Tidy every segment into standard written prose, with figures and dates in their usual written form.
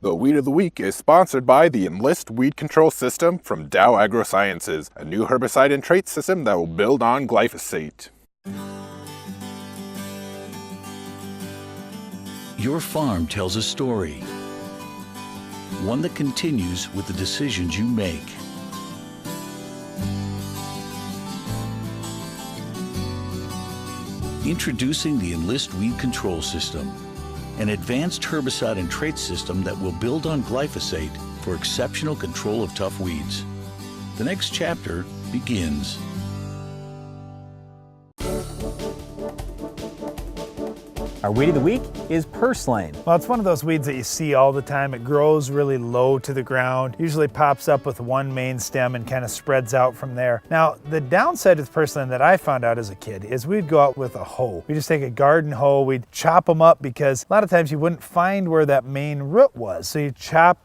The Weed of the Week is sponsored by the Enlist Weed Control System from Dow AgroSciences, a new herbicide and trait system that will build on glyphosate. Your farm tells a story, one that continues with the decisions you make. Introducing the Enlist Weed Control System, an advanced herbicide and trait system that will build on glyphosate for exceptional control of tough weeds. The next chapter begins. Our weed of the week is Purslane. Well, it's one of those weeds that you see all the time. It grows really low to the ground, usually pops up with one main stem and kind of spreads out from there. Now, the downside with Purslane that I found out as a kid is we'd go out with a hoe. We just take a garden hoe, we'd chop them up because a lot of times you wouldn't find where that main root was. So you chop,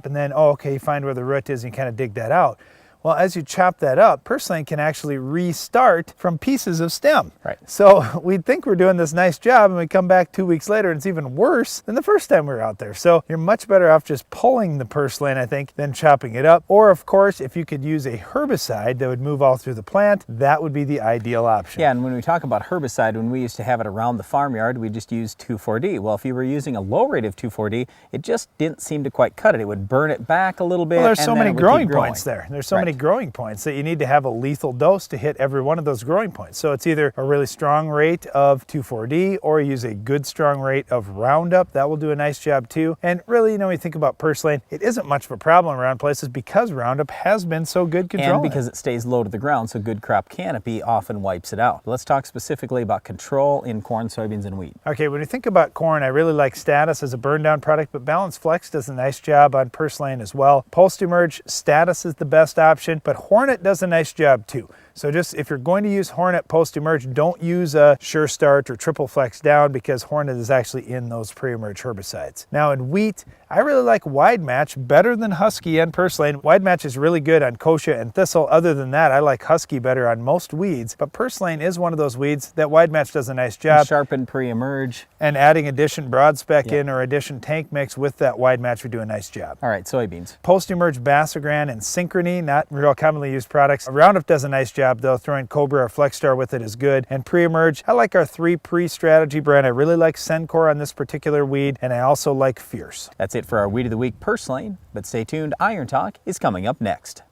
and then, oh, okay, you find where the root is and you kind of dig that out. Well, as you chop that up, Purslane can actually restart from pieces of stem. Right. So we'd think we're doing this nice job and we come back 2 weeks later and it's even worse than the first time we were out there. So you're much better off just pulling the Purslane, I think, than chopping it up. Or of course, if you could use a herbicide that would move all through the plant, that would be the ideal option. Yeah, and when we talk about herbicide, when we used to have it around the farmyard, we just used 2,4-D. Well, if you were using a low rate of 2,4-D, it just didn't seem to quite cut it. It would burn it back a little bit. Well, there's so many growing growing points there. There's so many growing points that you need to have a lethal dose to hit every one of those growing points. So it's either a really strong rate of 2,4-D or use a good strong rate of Roundup. That will do a nice job too. And really, when you think about Purslane, it isn't much of a problem around places because Roundup has been so good controlling. And because it stays low to the ground, so good crop canopy often wipes it out. Let's talk specifically about control in corn, soybeans, and wheat. Okay, when you think about corn, I really like Status as a burn down product, but Balance Flex does a nice job on Purslane as well. Post-emerge, Status is the best option, but Hornet does a nice job too. So just if you're going to use Hornet post-emerge, don't use a Sure Start or Triple Flex Down because Hornet is actually in those pre-emerge herbicides. Now in wheat, I really like Wide Match better than Husky and Purslane. Wide Match is really good on kochia and thistle. Other than that, I like Husky better on most weeds, but Purslane is one of those weeds that Wide Match does a nice job. Sharpen pre-emerge. And adding Addition Broad Spec in or Addition Tank Mix with that Wide Match would do a nice job. All right, soybeans. Post-emerge Basagran and Synchrony, not real commonly used products. Roundup does a nice job though. Throwing Cobra or Flexstar with it is good. And pre-emerge, I like our 3 Pre-Strategy brand. I really like Sencor on this particular weed, and I also like Fierce. That's it for our Weed of the Week, Purslane. But stay tuned, Iron Talk is coming up next.